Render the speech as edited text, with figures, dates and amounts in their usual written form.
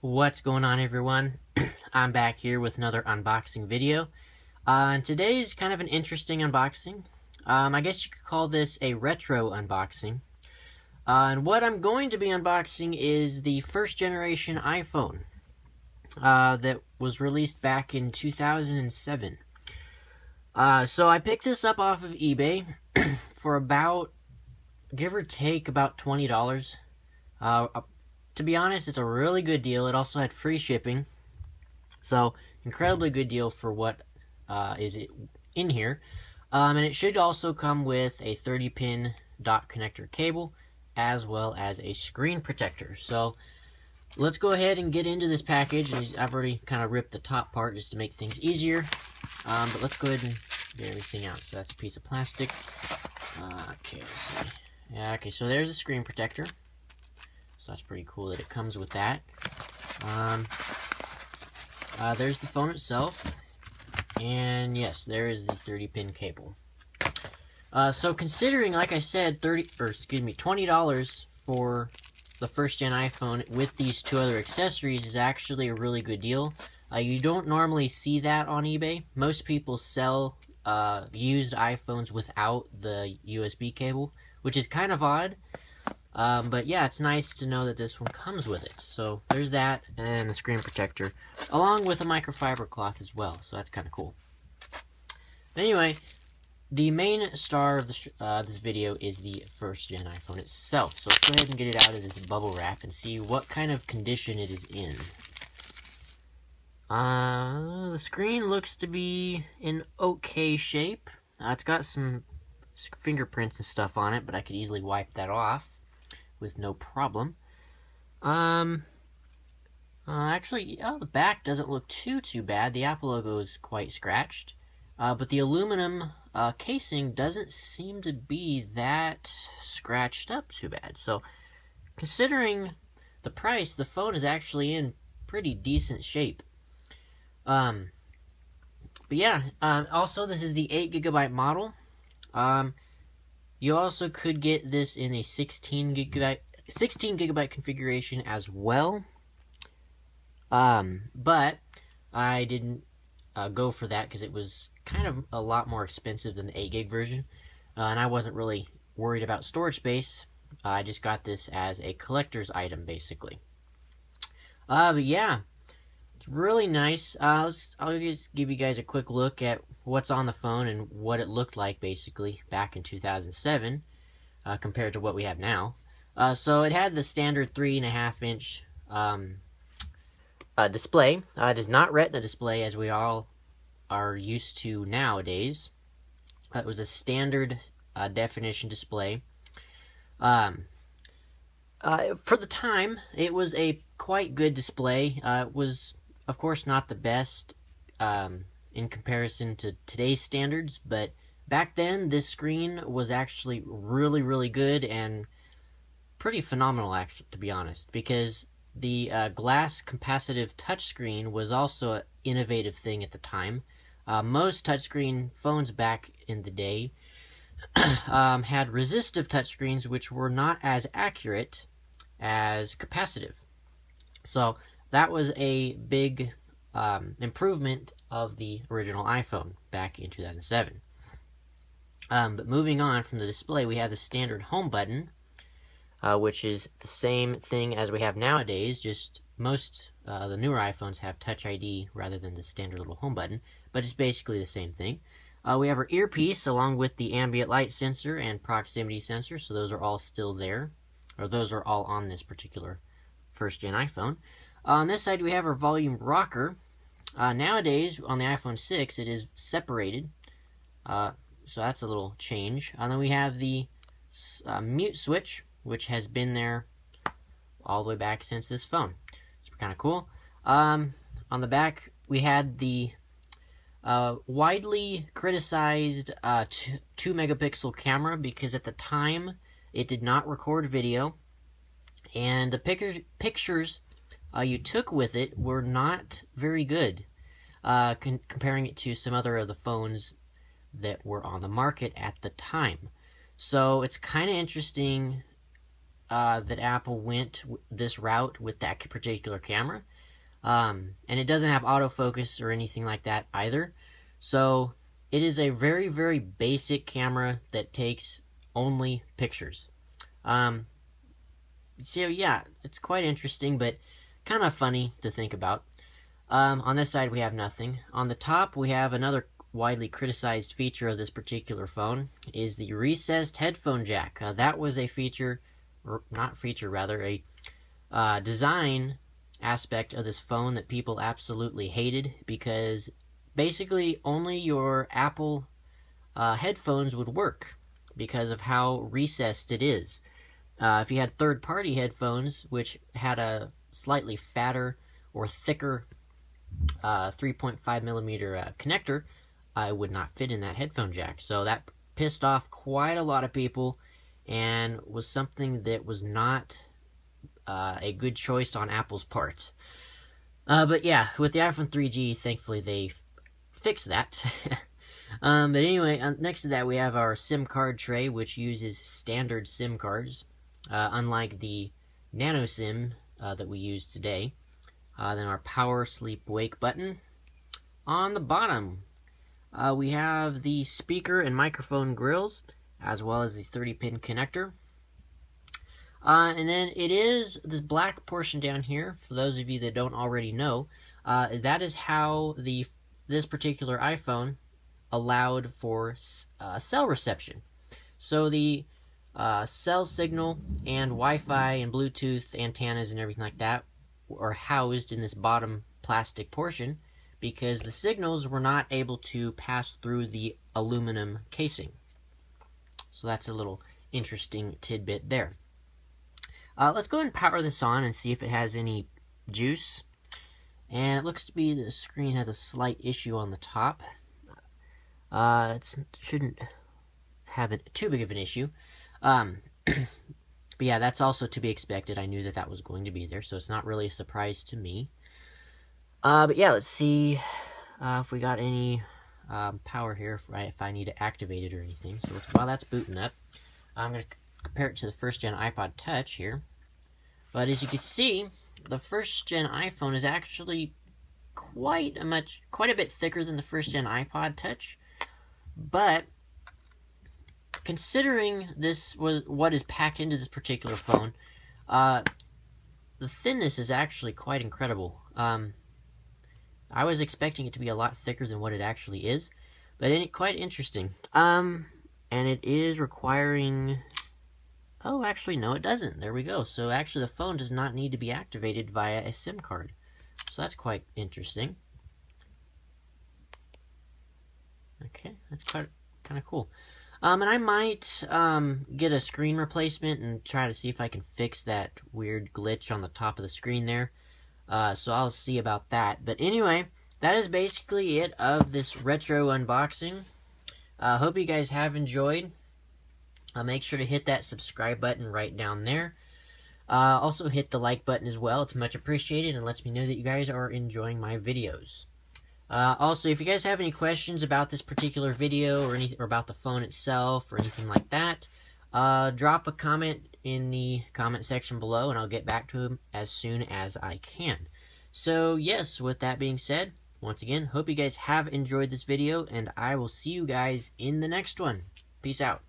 What's going on, everyone? I'm back here with another unboxing video. And today's kind of an interesting unboxing. I guess you could call this a retro unboxing. And what I'm going to be unboxing is the first generation iPhone that was released back in 2007. So I picked this up off of eBay for about, give or take, about $20. To be honest, it's a really good deal. It also had free shipping. So, incredibly good deal for what is in here. And it should also come with a 30-pin dot connector cable, as well as a screen protector. So, let's go ahead and get into this package. And I've already kind of ripped the top part just to make things easier. But let's go ahead and get everything out. So, that's a piece of plastic. Okay, let's see. Yeah, okay, so there's a screen protector. So that's pretty cool that it comes with that. There's the phone itself. And yes, there is the 30-pin cable. So considering, like I said, $20 for the first-gen iPhone with these two other accessories is actually a really good deal. You don't normally see that on eBay. Most people sell used iPhones without the USB cable, which is kind of odd. But yeah, it's nice to know that this one comes with it. So there's that, and the screen protector, along with a microfiber cloth as well. So that's kind of cool. Anyway, the main star of this video is the first-gen iPhone itself. So let's go ahead and get it out of this bubble wrap and see what kind of condition it is in. The screen looks to be in okay shape. It's got some fingerprints and stuff on it, but I could easily wipe that off with no problem. Actually, the back doesn't look too bad. The Apple logo is quite scratched. But the aluminum casing doesn't seem to be that scratched up too bad. So, considering the price, the phone is actually in pretty decent shape. But yeah, also this is the 8GB model. You also could get this in a 16 gigabyte configuration as well. But I didn't go for that because it was kind of a lot more expensive than the 8GB version. And I wasn't really worried about storage space. I just got this as a collector's item, basically. But yeah, it's really nice. I'll just give you guys a quick look at what's on the phone and what it looked like basically back in 2007 compared to what we have now. So it had the standard 3.5-inch display. It is not Retina display as we all are used to nowadays. It was a standard definition display. For the time, it was a quite good display. It was, of course, not the best in comparison to today's standards, but back then this screen was actually really good and pretty phenomenal, actually, to be honest, because the glass capacitive touchscreen was also an innovative thing at the time. Most touchscreen phones back in the day had resistive touchscreens, which were not as accurate as capacitive. So that was a big improvement of the original iPhone back in 2007. But moving on from the display, we have the standard home button, which is the same thing as we have nowadays, just most the newer iPhones have Touch ID rather than the standard little home button, but it's basically the same thing. We have our earpiece along with the ambient light sensor and proximity sensor, so those are all still there, or those are all on this particular first-gen iPhone. On this side, we have our volume rocker. Nowadays, on the iPhone 6, it is separated, so that's a little change. And then we have the mute switch, which has been there all the way back since this phone. It's kind of cool. On the back, we had the widely criticized 2-megapixel camera because at the time it did not record video, and the pictures you took with it were not very good, comparing it to some other of the phones that were on the market at the time. So it's kind of interesting that Apple went this route with that particular camera. And it doesn't have autofocus or anything like that either. So it is a very, very basic camera that takes only pictures. So yeah, it's quite interesting, but kind of funny to think about. On this side, we have nothing. On the top, we have another widely criticized feature of this particular phone, is the recessed headphone jack. That was a feature, or not feature, rather, a design aspect of this phone that people absolutely hated, because basically only your Apple headphones would work because of how recessed it is. If you had third-party headphones, which had a slightly fatter or thicker 3.5 millimeter connector, I would not fit in that headphone jack. So that pissed off quite a lot of people, and was something that was not a good choice on Apple's part. But yeah, with the iPhone 3G, thankfully they fixed that. But anyway, next to that we have our SIM card tray, which uses standard SIM cards, unlike the Nano SIM that we use today. Then our power, sleep, wake button. On the bottom, we have the speaker and microphone grills, as well as the 30-pin connector. And then it is this black portion down here, for those of you that don't already know, that is how this particular iPhone allowed for cell reception. So the cell signal and Wi-Fi and Bluetooth antennas and everything like that are housed in this bottom plastic portion, because the signals were not able to pass through the aluminum casing. So that's a little interesting tidbit there. Let's go ahead and power this on and see if it has any juice. And it looks to be the screen has a slight issue on the top. It shouldn't have too big of an issue. But yeah, that's also to be expected. I knew that that was going to be there, so it's not really a surprise to me. But yeah, let's see if we got any power here, if I need to activate it or anything. So while that's booting up, I'm going to compare it to the first-gen iPod Touch here. But as you can see, the first-gen iPhone is actually quite a bit thicker than the first-gen iPod Touch. But considering this was what is packed into this particular phone, the thinness is actually quite incredible. I was expecting it to be a lot thicker than what it actually is, but quite interesting. And it is requiring... Oh, actually, no, it doesn't. There we go. So actually, the phone does not need to be activated via a SIM card. So that's quite interesting. Okay, that's kind of cool. And I might get a screen replacement and try to see if I can fix that weird glitch on the top of the screen there. So I'll see about that. But anyway, that is basically it of this retro unboxing. Hope you guys have enjoyed. Make sure to hit that subscribe button right down there. Also hit the like button as well. It's much appreciated and lets me know that you guys are enjoying my videos. Also, if you guys have any questions about this particular video or about the phone itself or anything like that, drop a comment in the comment section below and I'll get back to them as soon as I can. So yes, with that being said, once again, hope you guys have enjoyed this video and I will see you guys in the next one. Peace out.